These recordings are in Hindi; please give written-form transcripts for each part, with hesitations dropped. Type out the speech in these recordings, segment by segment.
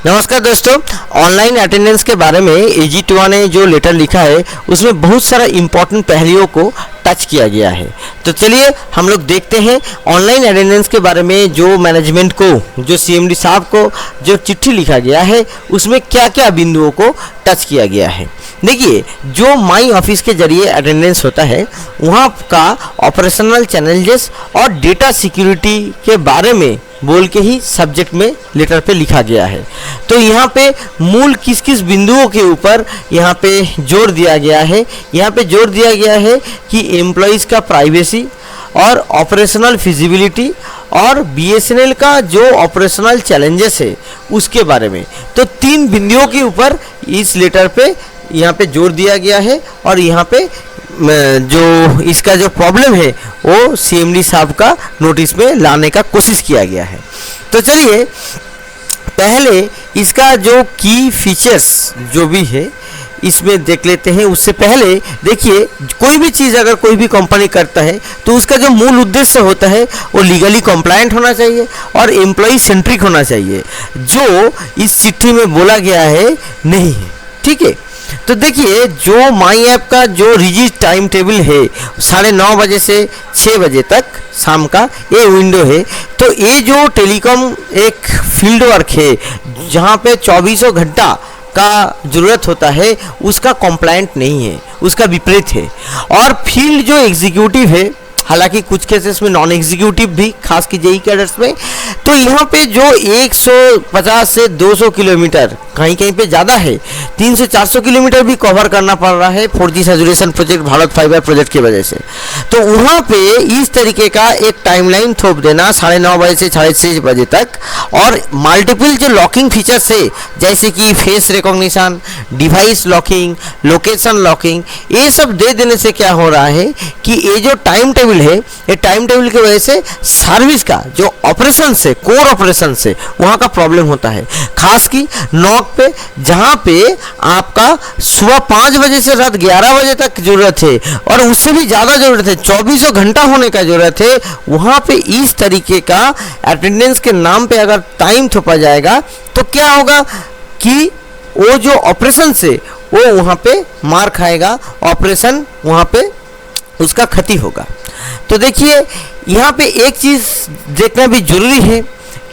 नमस्कार दोस्तों, ऑनलाइन अटेंडेंस के बारे में AG2 ने जो लेटर लिखा है उसमें बहुत सारा इम्पोर्टेंट पहलुओं को टच किया गया है। तो चलिए हम लोग देखते हैं ऑनलाइन अटेंडेंस के बारे में जो मैनेजमेंट को, जो CMD साहब को जो चिट्ठी लिखा गया है उसमें क्या क्या बिंदुओं को टच किया गया है। देखिए, जो माई ऑफिस के जरिए अटेंडेंस होता है वहाँ का ऑपरेशनल चैलेंजेस और डेटा सिक्योरिटी के बारे में बोल के ही सब्जेक्ट में लेटर पे लिखा गया है। तो यहाँ पे मूल किस किस बिंदुओं के ऊपर यहाँ पे जोर दिया गया है। यहाँ पे जोर दिया गया है कि एम्प्लॉइज़ का प्राइवेसी और ऑपरेशनल फिजिबिलिटी और BSNL का जो ऑपरेशनल चैलेंजेस है उसके बारे में। तो 3 बिंदुओं के ऊपर इस लेटर पे यहाँ पे जोर दिया गया है और यहाँ पे जो इसका जो प्रॉब्लम है वो CMD साहब का नोटिस में लाने का कोशिश किया गया है। तो चलिए पहले इसका जो की फीचर्स जो भी है इसमें देख लेते हैं। उससे पहले देखिए, कोई भी चीज़ अगर कोई भी कंपनी करता है तो उसका जो मूल उद्देश्य होता है वो लीगली कंप्लायंट होना चाहिए और एम्प्लॉय सेंट्रिक होना चाहिए, जो इस चिट्ठी में बोला गया है नहीं है। ठीक है, तो देखिए जो माई ऐप का जो रिजिड टाइम टेबल है 9:30 बजे से 6 बजे तक शाम का ये विंडो है। तो ये जो टेलीकॉम एक फील्ड वर्क है जहाँ पे 24 घंटा का ज़रूरत होता है उसका कंप्लायंट नहीं है, उसका विपरीत है। और फील्ड जो एग्जीक्यूटिव है, हालांकि कुछ केसेस में नॉन एग्जीक्यूटिव भी, खास की जेई कैडर्स में, तो यहाँ पे जो 150 से 200 किलोमीटर, कहीं कहीं पे ज़्यादा है 300-400 किलोमीटर भी कवर करना पड़ रहा है 4G saturation project, Bharat fibre project की वजह से। तो वहाँ पे इस तरीके का एक टाइमलाइन थोप देना 9:30 बजे से 6:30 बजे तक, और मल्टीपल जो लॉकिंग फीचर्स है जैसे कि face recognition, device locking, location locking, ये सब दे देने से क्या हो रहा है कि ये जो टाइम टेबल है, ये टाइम टेबल की वजह से सर्विस का जो ऑपरेशन से, कोर ऑपरेशन से वहाँ का प्रॉब्लम होता है। खास की नॉक पे, जहाँ पे आपका सुबह 5 बजे से रात 11 बजे तक जरूरत है और उससे भी ज़्यादा जरूरत है, 24 घंटा होने का जरूरत है, वहाँ पे इस तरीके का अटेंडेंस के नाम पे अगर टाइम थोपा जाएगा तो क्या होगा कि वो जो ऑपरेशन से वो वहाँ पे मार खाएगा, ऑपरेशन वहाँ पे उसका क्षति होगा। तो देखिए यहाँ पे एक चीज़ देखना भी जरूरी है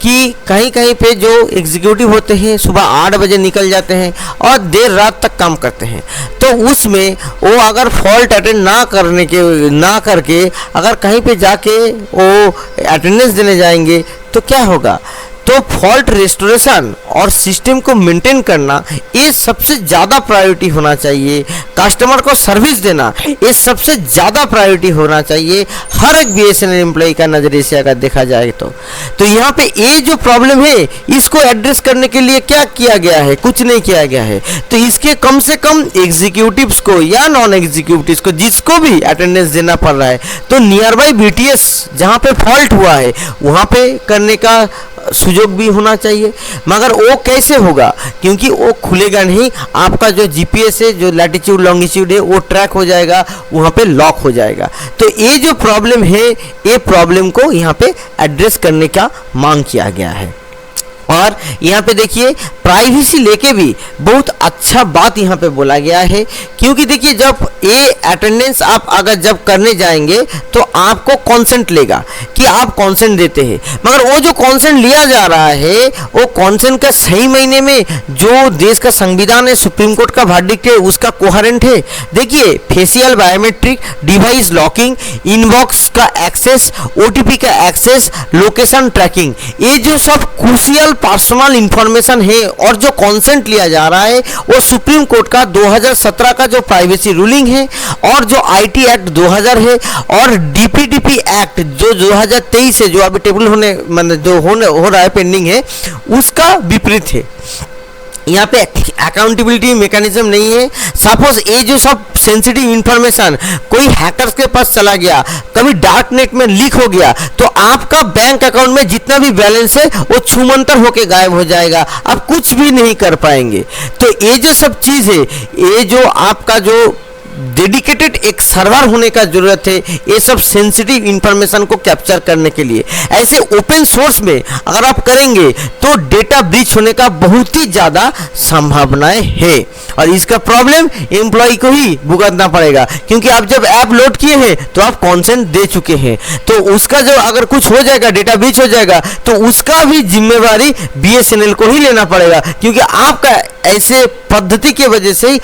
कि कहीं कहीं पे जो एग्जीक्यूटिव होते हैं सुबह 8 बजे निकल जाते हैं और देर रात तक काम करते हैं, तो उसमें वो अगर फॉल्ट अटेंड ना करके अगर कहीं पे जाके वो अटेंडेंस देने जाएंगे तो क्या होगा। तो फॉल्ट रेस्टोरेशन और सिस्टम को मेंटेन करना ये सबसे ज़्यादा प्रायोरिटी होना चाहिए। कस्टमर को सर्विस देना ये सबसे ज़्यादा प्रायोरिटी होना चाहिए हर एक BSNL एम्प्लॉय का नज़रिए से अगर देखा जाए तो यहाँ पे ये जो प्रॉब्लम है इसको एड्रेस करने के लिए क्या किया गया है, कुछ नहीं किया गया है। तो इसके कम से कम एग्जीक्यूटिव्स को या नॉन एग्जीक्यूटिव्स को जिसको भी अटेंडेंस देना पड़ रहा है तो नियर बाई BTS जहाँ पे फॉल्ट हुआ है वहाँ पे करने का सुयोग भी होना चाहिए। मगर वो कैसे होगा, क्योंकि वो खुलेगा नहीं, आपका जो GPS है, जो लैटिट्यूड लॉन्गिट्यूड है वो ट्रैक हो जाएगा, वहाँ पे लॉक हो जाएगा। तो ये जो प्रॉब्लम है ये प्रॉब्लम को यहाँ पे एड्रेस करने का मांग किया गया है। और यहाँ पे देखिए प्राइवेसी लेके भी बहुत अच्छा बात यहाँ पे बोला गया है, क्योंकि देखिए जब ये अटेंडेंस आप अगर जब करने जाएंगे तो आपको कॉन्सेंट लेगा कि आप कॉन्सेंट देते हैं, मगर वो जो कॉन्सेंट लिया जा रहा है वो कॉन्सेंट का सही मायने में जो देश का संविधान है, सुप्रीम कोर्ट का वर्डिक्ट है, उसका कोहेरेंट है। देखिए facial biometric, device locking, inbox का एक्सेस, OTP का एक्सेस, लोकेशन ट्रैकिंग, ये जो सब क्रूशियल पर्सनल इंफॉर्मेशन है और जो कॉन्सेंट लिया जा रहा है वो सुप्रीम कोर्ट का 2017 का जो प्राइवेसी रूलिंग है और जो IT एक्ट 2000 है और DPDP एक्ट जो 2023 है, जो अभी टेबल होने मतलब जो हो रहा है, पेंडिंग है, उसका विपरीत है। यहाँ पे अकाउंटेबिलिटी मैकेनिज्म नहीं है। सपोज ये जो सब सेंसिटिव इंफॉर्मेशन कोई हैकर्स के पास चला गया, कभी डार्क नेट में लीक हो गया, तो आपका बैंक अकाउंट में जितना भी बैलेंस है वो छूमंतर होके गायब हो जाएगा, आप कुछ भी नहीं कर पाएंगे। तो ये जो सब चीज़ है, ये जो आपका जो डेडिकेटेड एक सर्वर होने का जरूरत है ये सब सेंसिटिव इंफॉर्मेशन को कैप्चर करने के लिए। ऐसे ओपन सोर्स में अगर आप करेंगे तो डेटा ब्रीच होने का बहुत ही ज़्यादा संभावनाएं है और इसका प्रॉब्लम एम्प्लॉय को ही भुगतना पड़ेगा, क्योंकि आप जब ऐप लोड किए हैं तो आप कॉन्सेंट दे चुके हैं, तो उसका जो अगर कुछ हो जाएगा, डेटा ब्रीच हो जाएगा, तो उसका भी जिम्मेवारी BSNL को ही लेना पड़ेगा, क्योंकि आपका ऐसे पद्धति के वजह से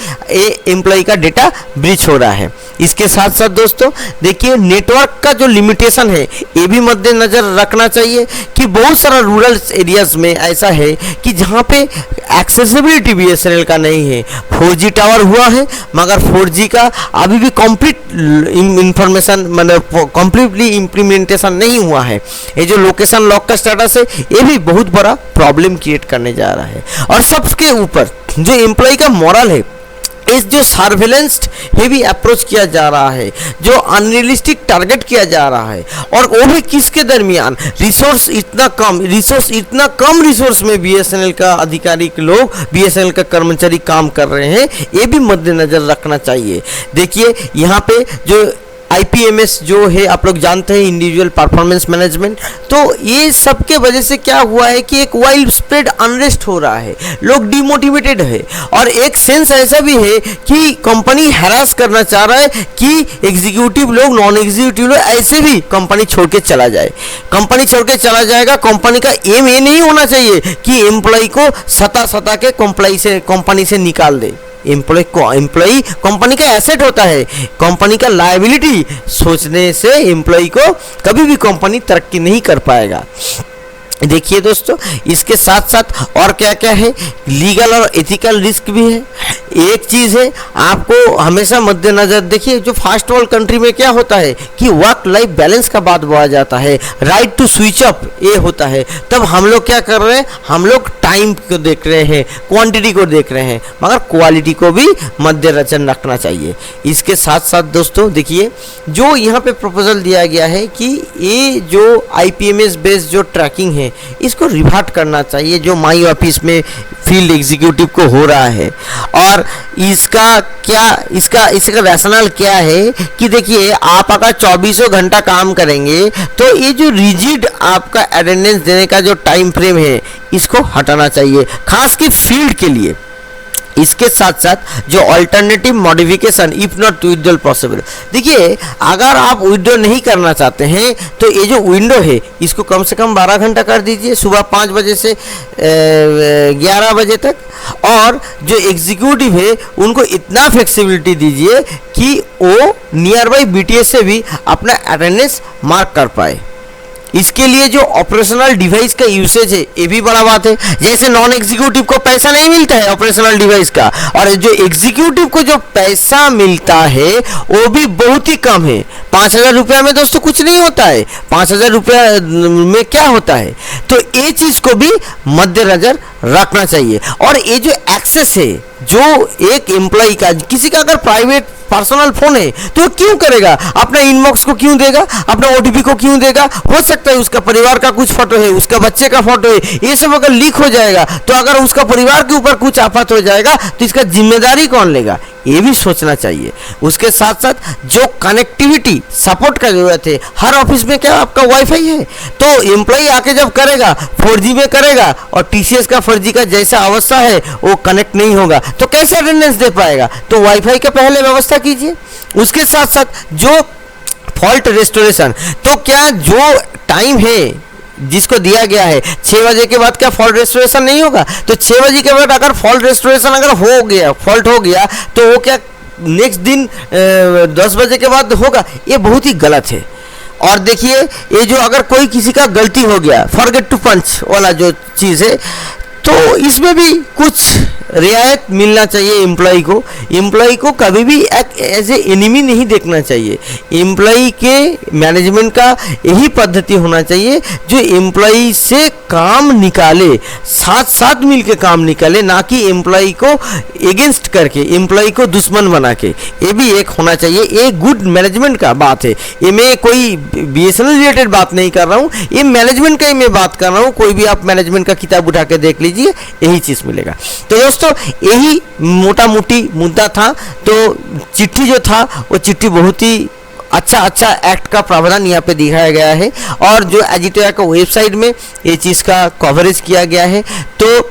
एम्प्लॉय का डेटा ब्रीच हो रहा है। इसके साथ साथ दोस्तों देखिए, नेटवर्क का जो लिमिटेशन है ये भी मद्देनजर रखना चाहिए कि बहुत सारा रूरल एरियाज में ऐसा है कि जहाँ पे एक्सेसिबिलिटी BSNL का नहीं है। 4G टावर हुआ है मगर 4G का अभी भी कंप्लीट इंफॉर्मेशन मतलब कंप्लीटली इम्प्लीमेंटेशन नहीं हुआ है। ये जो लोकेशन लॉक का स्टेटस है ये भी बहुत बड़ा प्रॉब्लम क्रिएट करने जा रहा है। और सबके ऊपर जो एम्प्लॉय का मॉरल है, इस जो सर्वेलेंस हेवी अप्रोच किया जा रहा है, जो अनरियलिस्टिक टारगेट किया जा रहा है, और वो भी किसके दरमियान, रिसोर्स इतना कम रिसोर्स में BSNL का अधिकारी लोग, BSNL का कर्मचारी काम कर रहे हैं, ये भी मद्देनजर रखना चाहिए। देखिए यहाँ पे जो IPMS जो है आप लोग जानते हैं, इंडिविजुअल परफॉर्मेंस मैनेजमेंट, तो ये सब के वजह से क्या हुआ है कि एक वाइड स्प्रेड अनरेस्ट हो रहा है, लोग डिमोटिवेटेड है और एक सेंस ऐसा भी है कि कंपनी हैरास करना चाह रहा है कि एग्जीक्यूटिव लोग, नॉन एग्जीक्यूटिव लोग ऐसे भी कंपनी छोड़ के चला जाए। कंपनी छोड़ के चला जाएगा, कंपनी का एम ये नहीं होना चाहिए कि एम्प्लॉय को सता के कंपनी से निकाल दे। एम्प्लॉय कंपनी का एसेट होता है, कंपनी का लायबिलिटी सोचने से एम्प्लॉय को कभी भी कंपनी तरक्की नहीं कर पाएगा। देखिए दोस्तों, इसके साथ साथ और क्या क्या है, लीगल और एथिकल रिस्क भी है। एक चीज़ है आपको हमेशा मद्देनजर देखिए, जो फर्स्ट वर्ल्ड कंट्री में क्या होता है कि वर्क लाइफ बैलेंस का बात बोला जाता है, राइट टू स्विच अप ये होता है। तब हम लोग क्या कर रहे हैं, हम लोग टाइम को देख रहे हैं, क्वांटिटी को देख रहे हैं, मगर क्वालिटी को भी मद्देनजर रखना चाहिए। इसके साथ साथ दोस्तों देखिए, जो यहाँ पे प्रपोजल दिया गया है कि ये जो IPMS बेस्ड जो ट्रैकिंग है इसको रिवर्ट करना चाहिए, जो माई ऑफिस में फील्ड एग्जीक्यूटिव को हो रहा है। और इसका रैशनल क्या है कि देखिए, आप अगर 24 घंटा काम करेंगे तो ये जो रिजिड आपका अटेंडेंस देने का जो टाइम फ्रेम है इसको हटाना चाहिए, खास की फील्ड के लिए। इसके साथ साथ जो alternative modification if not withdrawal possible, देखिए अगर आप विड्रॉ नहीं करना चाहते हैं तो ये जो विंडो है इसको कम से कम 12 घंटा कर दीजिए, सुबह 5 बजे से 11 बजे तक। और जो एग्जीक्यूटिव है उनको इतना फ्लेक्सिबिलिटी दीजिए कि वो नियर बाई BTS से भी अपना अटेंडेंस मार्क कर पाए। इसके लिए जो ऑपरेशनल डिवाइस का यूसेज है ये भी बड़ा बात है। जैसे नॉन एग्जीक्यूटिव को पैसा नहीं मिलता है ऑपरेशनल डिवाइस का, और जो एग्जीक्यूटिव को जो पैसा मिलता है वो भी बहुत ही कम है। 5,000 रुपया में दोस्तों कुछ नहीं होता है, 5,000 रुपया में क्या होता है। तो ये चीज़ को भी मद्देनजर रखना चाहिए। और ये जो एक्सेस है, जो एक एम्प्लॉय का, किसी का अगर प्राइवेट पर्सनल फोन है तो वो क्यों करेगा, अपना इनबॉक्स को क्यों देगा, अपना OTP को क्यों देगा। हो सकता है उसका परिवार का कुछ फोटो है, उसका बच्चे का फोटो है, ये सब अगर लीक हो जाएगा तो अगर उसका परिवार के ऊपर कुछ आफत हो जाएगा तो इसका जिम्मेदारी कौन लेगा, ये भी सोचना चाहिए। उसके साथ साथ जो कनेक्टिविटी सपोर्ट का जरूरत है, हर ऑफिस में क्या आपका वाईफाई है, तो एम्प्लॉय आके जब करेगा 4G में करेगा और TCS का 4G का जैसा अवस्था है वो कनेक्ट नहीं होगा तो कैसे अटेंडेंस दे पाएगा। तो वाईफाई का पहले व्यवस्था कीजिए। उसके साथ साथ जो फॉल्ट रेस्टोरेशन, तो क्या जो टाइम है जिसको दिया गया है 6 बजे के बाद क्या फॉल्ट रेस्टोरेशन नहीं होगा, तो 6 बजे के बाद अगर फॉल्ट रेस्टोरेशन अगर हो गया, फॉल्ट हो गया, तो वो क्या नेक्स्ट दिन 10 बजे के बाद होगा, ये बहुत ही गलत है। और देखिए, ये जो अगर कोई किसी का गलती हो गया, फॉरगेट टू पंच वाला जो चीज़ है, तो इसमें भी कुछ रियायत मिलना चाहिए एम्प्लॉय को। एम्प्लॉय को कभी भी एक एज ए एनिमी नहीं देखना चाहिए। एम्प्लॉय के मैनेजमेंट का यही पद्धति होना चाहिए जो एम्प्लॉय से काम निकाले, साथ साथ मिलके काम निकाले, ना कि एम्प्लॉय को एगेंस्ट करके, एम्प्लॉय को दुश्मन बना के। ये भी एक होना चाहिए, ये गुड मैनेजमेंट का बात है। ये मैं कोई BSNL रिलेटेड बात नहीं कर रहा हूँ, ये मैनेजमेंट का ही मैं बात कर रहा हूँ। कोई भी आप मैनेजमेंट का किताब उठा के देख लीजिए, कीजिए, यही चीज़ मिलेगा। तो दोस्तों यही मोटा मोटी मुद्दा था। तो चिट्ठी जो था वो चिट्ठी बहुत ही अच्छा एक्ट का प्रावधान यहाँ पे दिखाया गया है और जो एजिटेया का वेबसाइट में ये चीज़ का कवरेज किया गया है। तो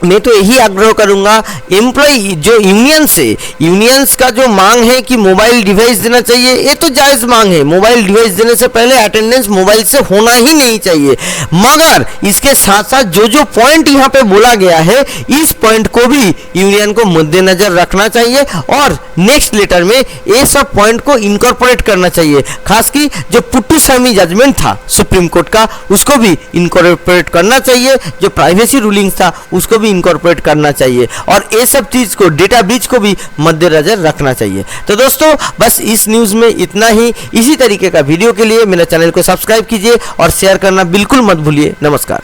मैं तो यही आग्रह करूंगा एम्प्लॉय जो यूनियंस का जो मांग है कि मोबाइल डिवाइस देना चाहिए, ये तो जायज़ मांग है। मोबाइल डिवाइस देने से पहले अटेंडेंस मोबाइल से होना ही नहीं चाहिए, मगर इसके साथ साथ जो पॉइंट यहाँ पे बोला गया है, इस पॉइंट को भी यूनियन को मद्देनजर रखना चाहिए और नेक्स्ट लेटर में ये सब पॉइंट को इनकॉर्पोरेट करना चाहिए। खास की जो पुट्टुस्वामी जजमेंट था सुप्रीम कोर्ट का, उसको भी इनकॉर्पोरेट करना चाहिए। जो प्राइवेसी रूलिंग्स था उसको भी इनकॉर्पोरेट करना चाहिए और ये सब चीज को, डेटा ब्रीच को भी मद्देनजर रखना चाहिए। तो दोस्तों बस इस न्यूज़ में इतना ही। इसी तरीके का वीडियो के लिए मेरे चैनल को सब्सक्राइब कीजिए और शेयर करना बिल्कुल मत भूलिए। नमस्कार।